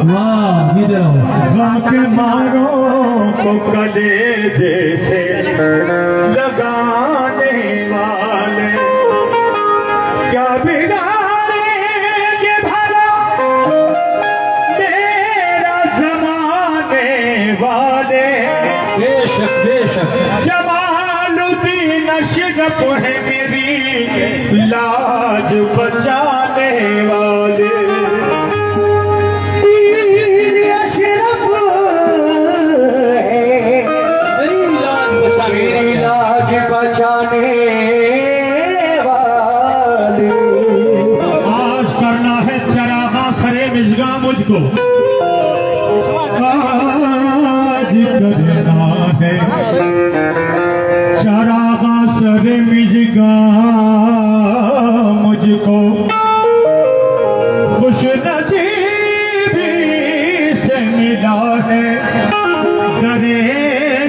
वाह इधर आओ। गम के मारों को कलेजे से लगाने वाले क्या बिगाड़ेंगे भला मेरा जमाने वाले। बेशक बेशक। जमालुद्दीन अशरफ है मेरी लाज बचाने वाले। मेरी लाज बचाने वाले। आज करना है चरागा सरे मिजगा मुझको, आज करना है चरागा सरे मिजगा मुझको। खुश नसीबी से मिला है डरे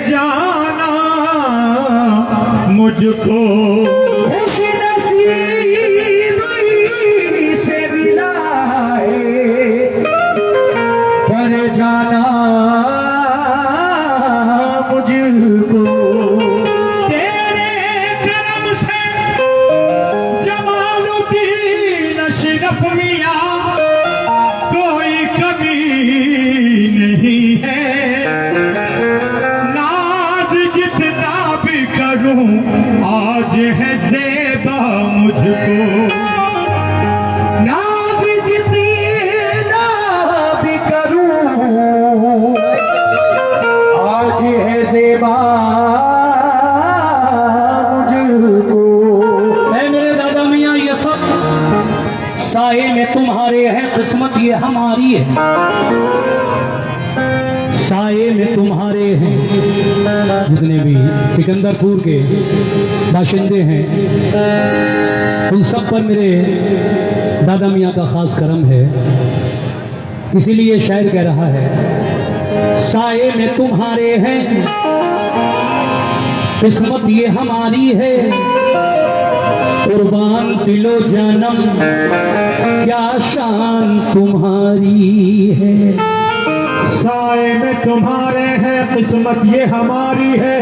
जाना मुझको। खुश नसीबी से मिला है पर जाना मुझको। तेरे करम से जमालुद्दीन अशरफ मियां कोई कमी नहीं है। नाज जितना भी करूं आज है ज़ेबा मुझको। नाज जितना भी करूं आज है ज़ेबा मुझको। ऐ मेरे दादा मियाँ ये सब साए में तुम्हारे हैं, किस्मत ये हमारी है। साए में तुम्हारे हैं, जितने भी सिकंदरपुर के बाशिंदे हैं उन सब पर मेरे दादा मियाँ का खास करम है। इसीलिए शायर कह रहा है साए में तुम्हारे हैं, किस्मत ये हमारी है। कुर्बान दिलो जानम क्या शान तुम्हारी है। साए में तुम्हारे हैं किस्मत ये हमारी है।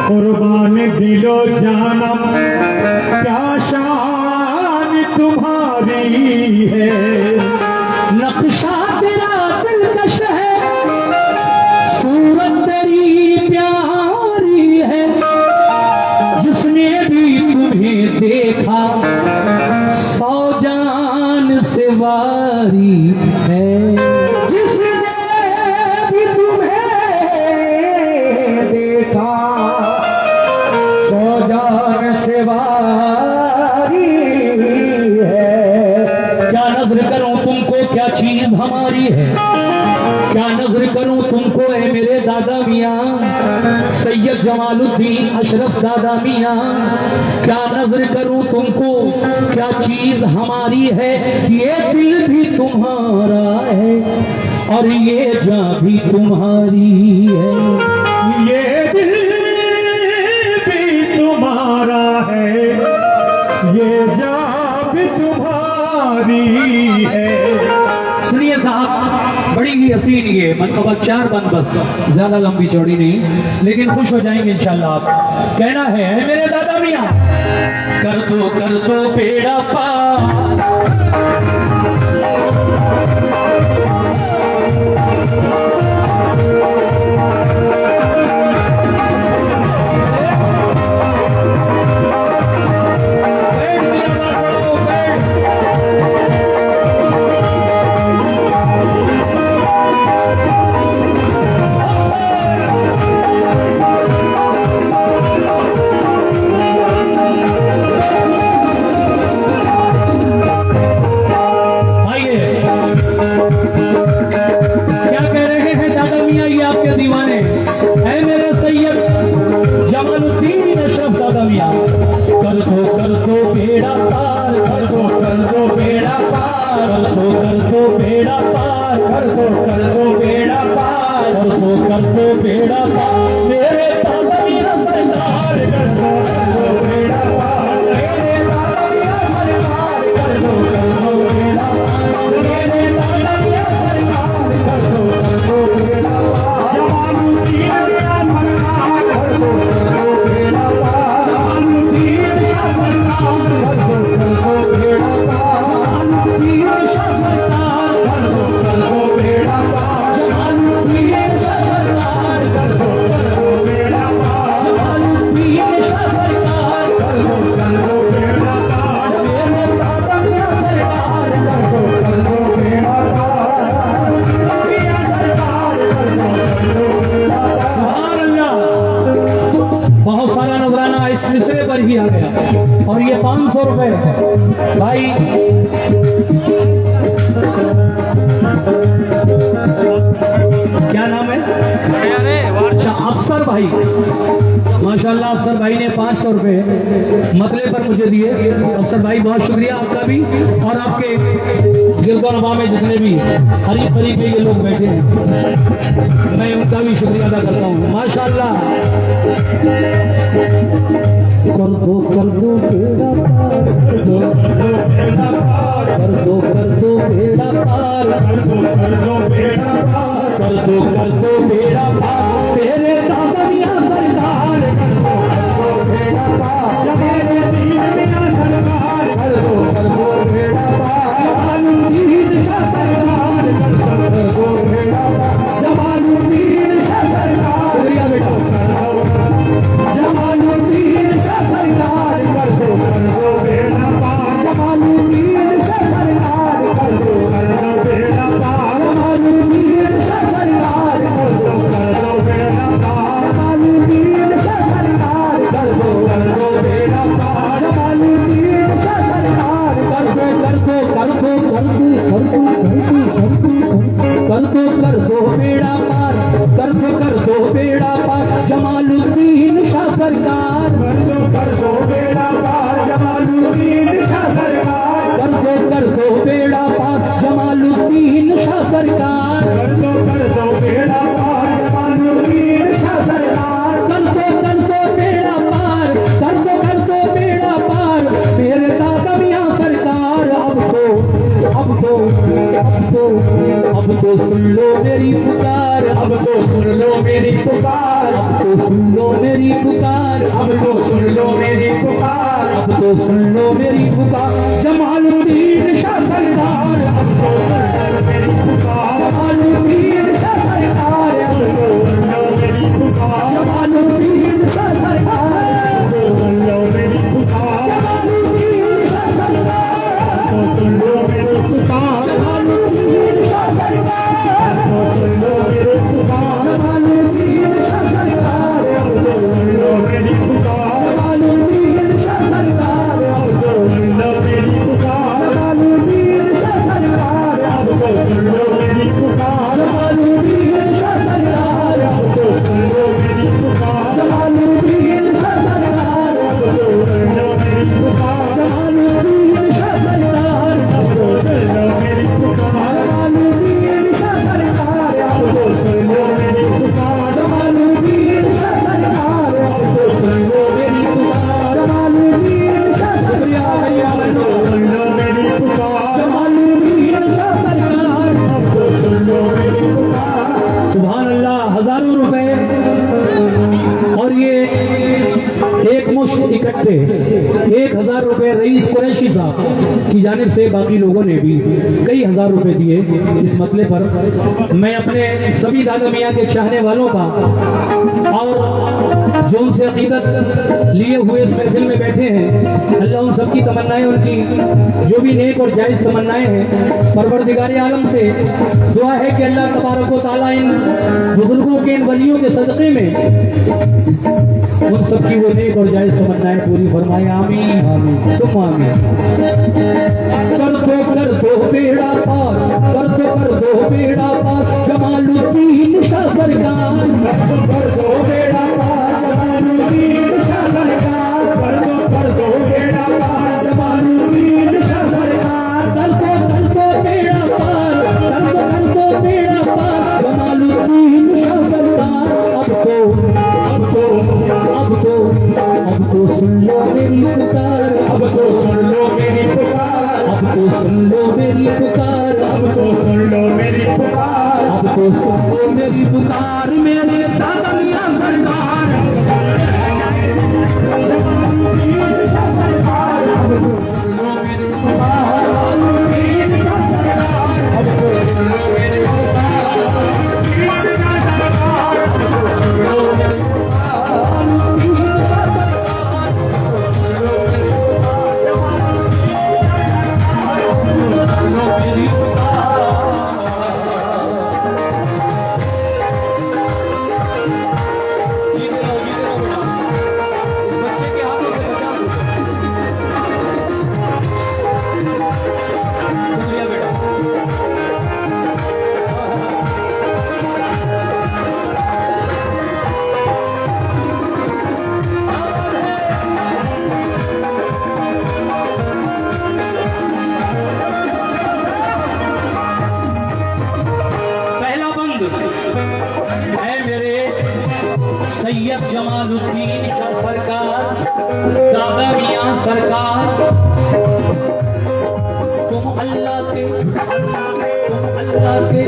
कुर्बान दिलो जानम क्या शान तुम्हारी है। नक्शा तेरा दिलकश है, सूरत तेरी प्यारी है। जिसने भी तुम्हें देखा सौ जान से वारी है। क्या चीज हमारी है, क्या नजर करूं तुमको है मेरे दादा मियाँ सैयद जमालुद्दीन अशरफ दादा मियाँ। क्या नजर करूं तुमको क्या चीज हमारी है। ये दिल भी तुम्हारा है और ये जान भी तुम्हारी है। ये दिल भी तुम्हारा है, ये जान भी तुम्हारी है। सुनिए साहब, बड़ी ही हसीन ये मतलब 4 बंद बस, ज्यादा लंबी चौड़ी नहीं, लेकिन खुश हो जाएंगे इंशाल्लाह आप। कहना है मेरे दादा मियाँ कर दो बेड़ा पार। भाई ने 500 रुपए मतले पर मुझे दिए। अफसर भाई बहुत शुक्रिया आपका भी, और आपके गिरदोनवा में जितने भी हरी भरी पे ये लोग बैठे हैं, मैं उनका भी शुक्रिया अदा करता हूँ। माशाअल्लाह। कर दो बेड़ा पार, कर दो बेड़ा पार, कर दो बेड़ा पार, कर दो बेड़ा पार, तेरे दादा मियां सरकार, बेड़ा पार, मेरे दीन मियां सरकार, कर दो बेड़ा पार, जमालुद्दीन शाह सरकार, कर दो बेड़ा पार, जमालुद्दीन शाह सरकार, शुक्रिया बेटा, जमालुद्दीन शाह सरकार, कर दो बेड़ा पार, जमालुद्दीन शाह सरकार, कर दो बेड़ा पार, जमालुद्दीन शाह सरकार, कर दो बेड़ा पार, जमालुद्दीन शाह सरकार, कर दो बेड़ा पार, जमालुद्दीन शाह सरकार, कर दो बेड़ा पार, कर दो बेड़ा पार, जमालुद्दीन शाह सरकार, कर दो बेड़ा पार, जमालुद्दीन शाह सरकार, कर दो बेड़ा पार, जमालुद्दीन शाह सरकार, कर दो बेड़ा पार, जमालुद्दीन शाह सरकार, कर दो बेड़ा पार, कर दो बेड़ा पार, मेरे दादा मियां सरकार। अब तो सुन लो मेरी पुकार, अब तो सुन लो मेरी पुकार, अब तो सुन लो मेरी पुकार, अब तो सुन लो मेरी पुकार, अब तो सुन लो मेरी पुकार, जमालुद्दीन शाह सरकार, अब तो सुन लो मेरी पुकार, जमालुद्दीन शाह सरकार, अब तो सुन लो मेरी पुकार, जमालुद्दीन शाह सरकार, अब तो सुन लो मेरी पुकार, जमालुद्दीन शाह सरकार, अब तो सुन लो मेरी पुकार, जमालुद्दीन शाह सरकार, अब तो सुन लो मेरी पुकार, जमालुद्दीन शाह सरकार, अब तो सुन लो मेरी पुकार, जमालुद्दीन शाह सरकार, अब तो सुन लो मेरी पुकार, जमालुद्दीन शाह सरकार, अब तो सुन लो मेरी पुकार, जमालुद्दीन शाह सरकार, अब तो सुन लो मेरी पुकार, जमालुद्दीन शाह सरकार, अब तो सुन लो मेरी पुकार, जमालुद्दीन शाह सरकार, अब तो सुन लो मेरी पुकार, जमालुद्दीन शाह सरकार, अब तो सुन लो मेरी पुकार, जमालुद्दीन शाह सरकार, अब तो सुन लो मेरी पुकार, जमालुद्दीन शाह शुक्रिया भैया, अब तो सुन लो मेरी पुकार, जमालुद्दीन शाह सरकार, अब तो सुन लो मेरी पुकार। सुभान अल्लाह। हजारों रुपए और ये एक मुश्त इकट्ठे 1000 रुपए रईस कुरैशी साहब की जानिब से, बाकी लोगों ने भी कई हजार रुपए दिए इस मतले पर। मैं अपने सभी दादा मियाँ के चाहने वालों का और जो उनसे अकीदत लिए हुए इस महफिल में बैठे हैं, अल्लाह उन सबकी तमन्नाएं, उनकी जो भी नेक और जायज़ तमन्नाएं हैं, परवरदिगार आलम से दुआ है कि अल्लाह तबारक व तआला इन बुजुर्गों के, इन वलियों के सदक़े में उन सबकी वो नेक और जायज़ तमन्नाएं पूरी फरमाए। आमीन आमीन सुम्मा आमीन। कर दो बेड़ा पार, कर दो बेड़ा पार, जमालुद्दीन शाह सरकार, कर दो बेड़ा पार, जमालुद्दीन शाह सरकार, कर दो बेड़ा पार, जमालुद्दीन शाह सरकार, कर दो बेड़ा पार, कर दो बेड़ा पार, जमालुद्दीन शाह सरकार। अब तो सुन लो मेरी पुकार, अब तो सुन लो मेरी पुकार, अब तो सुन लो मेरी पुकार, अब तो सुन लो मेरी पुकार, अब तो सुन लो मेरी पुकार, मेरे दादा मियां सरकार, जमालुद्दीन शाह सरकार, अब तो सुन लो मेरी पुकार, जमालुद्दीन शाह सरकार, अब तो सुन लो मेरी पुकार, जमालुद्दीन शाह सरकार, अब तो सुन लो मेरी पुकार, जमालुद्दीन शाह सरकार, मेरी पुकार। सैयद जमालुद्दीन शाह सरकार, दादा मियां सरकार, तुम अल्लाह के, तुम अल्लाह के,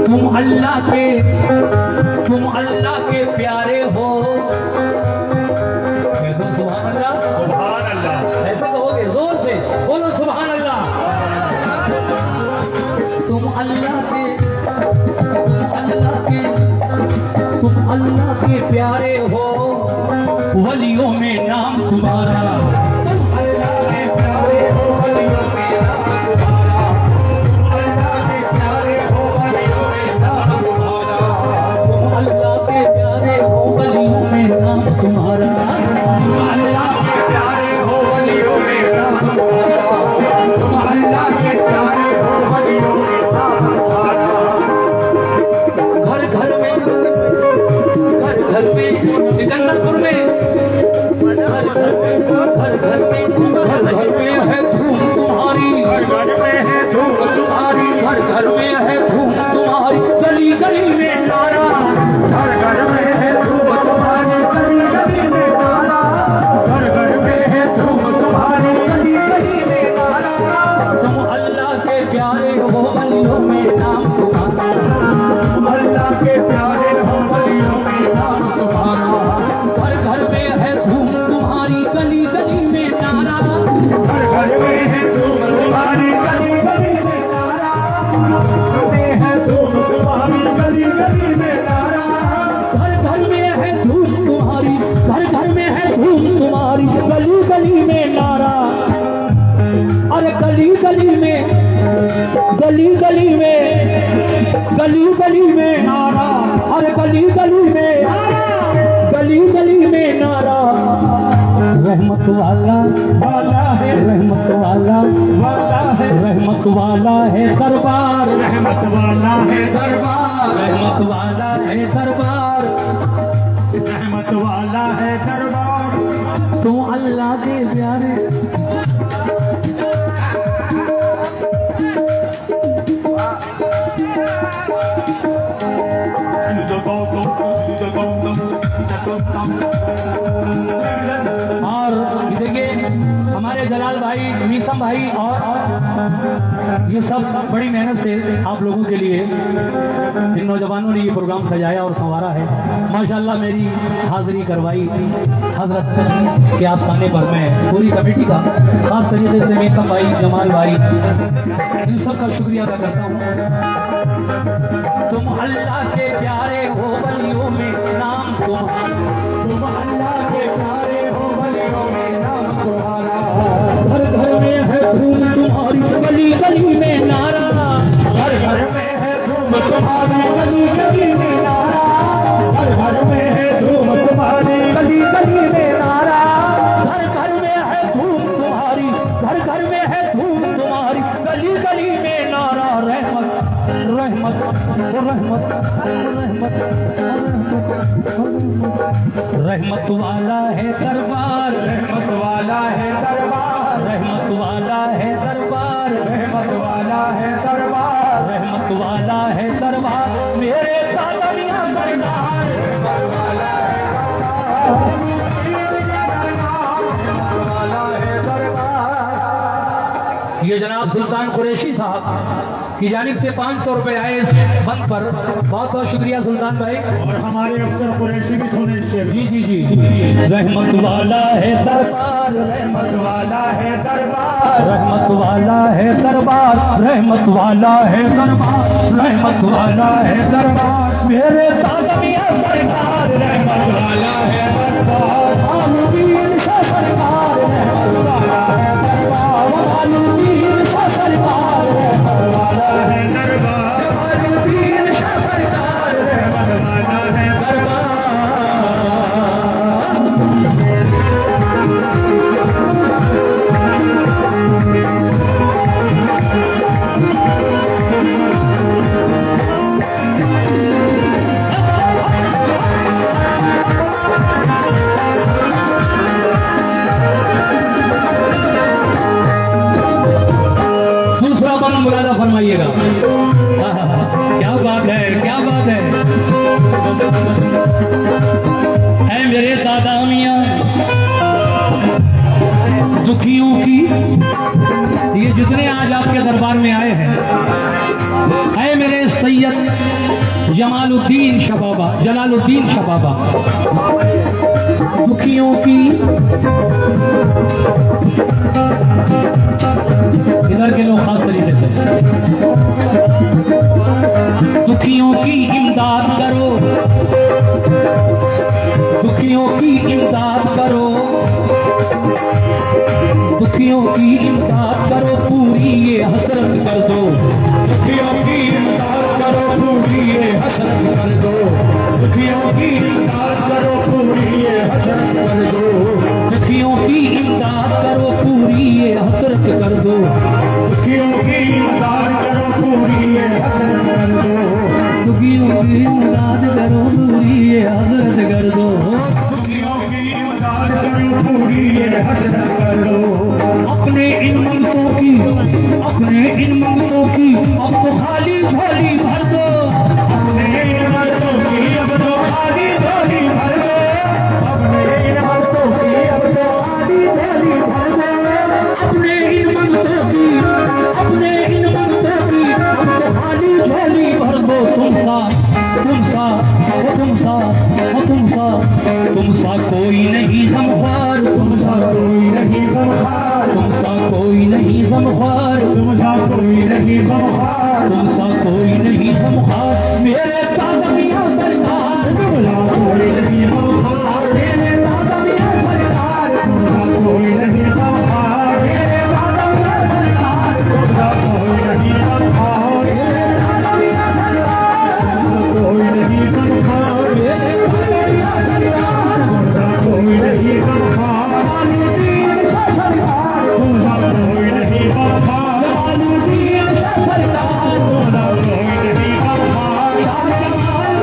तुम अल्लाह के, तुम अल्लाह के प्यारे हो। कह दो सुभान अल्लाह। सुभान अल्लाह। ऐसे कहोगे जोर से, बोलो सुभान अल्लाह। तुम अल्लाह के, तुम अल्लाह के, तुम अल्लाह के प्यारे हो, वलियों में नाम तुम्हारा। तुम अल्लाह के प्यारे हो, वलियों में नाम तुम्हारा। तुम अल्लाह के प्यारे हो, वलियों में नाम तुम्हारा। तुम अल्लाह के प्यारे हो, वलियों में नाम तुम्हारा। तुम अल्लाह के प्यारे हो, वलियों में नाम तुम्हारा। तुम अल्लाह के प्यारे हो, वलियों में नाम तुम्हारा। घर घर में, घर घर में, सिकंदरपुर में, घर घर में, घर घर में, घर घर में है धूम तुम्हारी, घर घर में है धूम तुम्हारी, घर घर में है धूम तुम्हारी, गली गली में नारा, घर घर में है धूम तुम्हारी, गली गली में नारा, घर घर में है धूम तुम्हारी, गली गली में नारा। तुम अल्लाह के प्यारे हो, वलियों में नाम तुम्हारा। तुम अल्लाह के प्यारे हो, वलियों में नाम तुम्हारा। घर घर में है धूम तुम्हारी, गली गली में नारा, घर घर में है धूम तुम्हारी, गली गली में नारा, घर में है धूम तुम्हारी, गली गली में नारा। घर घर में है धूम तुम्हारी, घर घर में है धूम तुम्हारी, गली गली में नारा। अरे गली गली में, गली गली में, गली गली में नारा। अरे गली गली में, गली गली में नारा। रहमत वाला वाला है, रहमत वाला वाला है, रहमत वाला है दरबार, रहमत वाला है दरबार, रहमत वाला है दरबार। रहमत वाला है दरबार। तुम अल्लाह के प्यारे, और देखिए हमारे जलाल भाई, मीसम भाई और ये सब बड़ी मेहनत से आप लोगों के लिए इन नौजवानों ने ये प्रोग्राम सजाया और संवारा है। माशाल्लाह मेरी हाजिरी करवाई हजरत के आस्थाने पर मैं पूरी कमेटी का खास तरीके से मीसम भाई, जमाल भाई, इन सब का शुक्रिया अदा करता हूँ। तुम अल्लाह के प्यारे हो, वलियों में नाम तुम्हारा। तुम अल्लाह के प्यारे हो, वलियों में नाम तुम्हारा। घर घर में है धूम तुम्हारी, गली गली में नारा, घर घर में है धूम तुम्हारी, गली गली में नारा, घर घर में है धूम तुम्हारी, गली गली में नारा। घर घर में है धूम तुम्हारी, घर घर में है धूम तुम्हारी, गली गली में नारा। रहमत रहमत रहमत रहमत रहमत वाला है दरबार, रहमत वाला है दरबार, रहमत वाला है दरबार, रहमत वाला है दरबार, रहमत वाला है दरबार। मेरे दादा मियां सरकार, रहमत वाला है दरबार। ये जनाब सुल्तान कुरैशी साहब की जानिब से 500 रुपए आए इस फंड पर। बहुत बहुत शुक्रिया सुल्तान भाई। और हमारे अख्तर कुरैशी भी सुने इससे। जी जी जी। रहमत वाला है दरबार, रहमत वाला है दरबार, रहमत वाला है दरबार, रहमत वाला है दरबार, रहमत वाला है दरबार। मेरे दादा मियां सरकार, रहमत वाला है दरबार। आलूदीन शाह सरकार, रहमत वाला है दरबार। आलूदीन शाह सरकार, रहमत वाला है दरबार। आलूदीन शाह सरकार, रहमत वाला है दरबार। सुनिएगा। क्या बात है, क्या बात है। है मेरे दादा मियाँ दुखियों की, ये जितने आज आपके दरबार में आए हैं, है मेरे सैयद जमालुद्दीन शबाबा, जलालुद्दीन शबाबा, दुखियों की, इधर के लोग खास तरीके से, दुखियों की इमदाद करो, दुखियों की इमदाद करो, दुखियों की इमदाद करो, पूरी ये हसरत कर दो, दुखियों की इमदाद करो, पूरी ये हसरत कर दो, दुखियों की इमदाद करो, पूरी ये हसरत कर दो, दुखियों की इमदाद करो, पूरी ये हसरत कर दो, दुखियों की इमदाद करो, पूरी ये हसरत कर दो, दुखियों की इमदाद करो, पूरी ये हसरत कर दो, दुखियों की इमदाद करो, पूरी ये हसरत कर दो। अपने इन मंगतों की, अपने इन मंगतों की अब तो खाली झोली भर दो, अपने इन मंगतों की अब तो खाली झोली भर दो, अपने इन मंगतों की अब तो खाली झोली भर दो, अपने इन मंगतों की, अपने इन मंगतों की अब तो खाली झोली भर दो। तुम सा कोई नहीं गमख्वार, तुम सा कोई नहीं गमख्वार, तुम सा कोई नहीं गमख्वार, तुम सा कोई नहीं गमख्वार, तुम सा कोई नहीं गमख्वार, मेरे दादा मियां सरकार, तुम सा कोई नहीं गमख्वार, मेरे दादा मियां सरकार, तुम सा कोई नहीं गमख्वार, मेरे दादा मियां सरकार, तुम सा कोई नहीं गमख्वार, मेरे दादा मियां सरकार, तुम सा कोई नहीं गमख्वार, मेरे दादा मियां सरकार, तुम सा कोई नहीं गमख्वार, जलालुद्दीन शाह सरकार, तुम सा कोई नहीं गमख्वार, जलालुद्दीन शाह सरकार, तुम सा कोई नहीं गमख्वार, शाह जमाल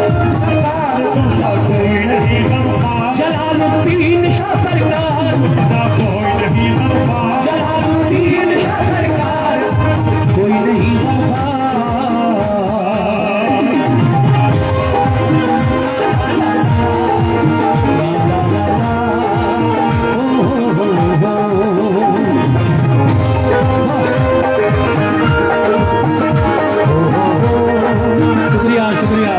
सरकार, तुम सा कोई नहीं गमख्वार, जलालुद्दीन शाह सरकार, तुम सा कोई नहीं गमख्वार, जलालुद्दीन शाह सरकार, कोई नहीं गमख्वार। शुक्रिया, शुक्रिया।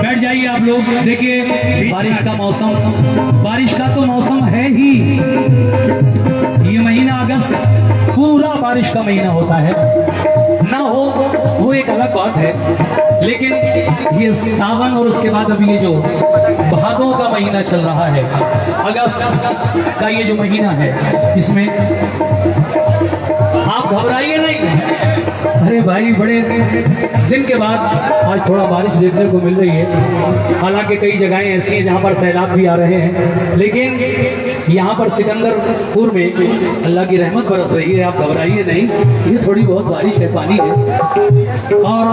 बैठ जाइए आप लोग। देखिए बारिश का मौसम, बारिश का तो मौसम है ही, ये महीना अगस्त पूरा बारिश का महीना होता है, ना हो वो एक अलग बात है, लेकिन ये सावन और उसके बाद अभी ये जो भादों का महीना चल रहा है, अगस्त का ये जो महीना है, इसमें आप घबराइए नहीं। अरे भाई बड़े दिन के बाद आज थोड़ा बारिश देखने को मिल रही है। हालांकि कई जगहें ऐसी हैं जहां पर सैलाब भी आ रहे हैं, लेकिन यहाँ पर सिकंदरपुर में अल्लाह की रहमत बरस रही है। आप घबराइए नहीं, ये थोड़ी बहुत बारिश है, पानी है, और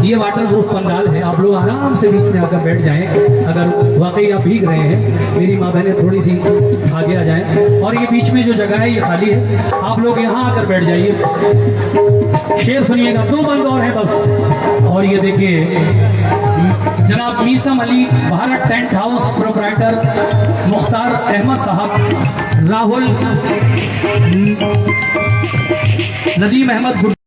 ये वाटर प्रूफ पंडाल है। आप लोग आराम से बीच में आकर बैठ जाएं। अगर वाकई आप भीग रहे हैं, मेरी माँ बहनें थोड़ी सी आगे आ जाएं, और ये बीच में जो जगह है ये खाली है, आप लोग यहाँ आकर बैठ जाइए। शेर सुनिएगा, 2 बंद और है बस। और ये देखिए जनाब Meesam Ali Bharat Tent House proprietor Mukhtar Ahmad Sahab, Rahul Nadeem Ahmad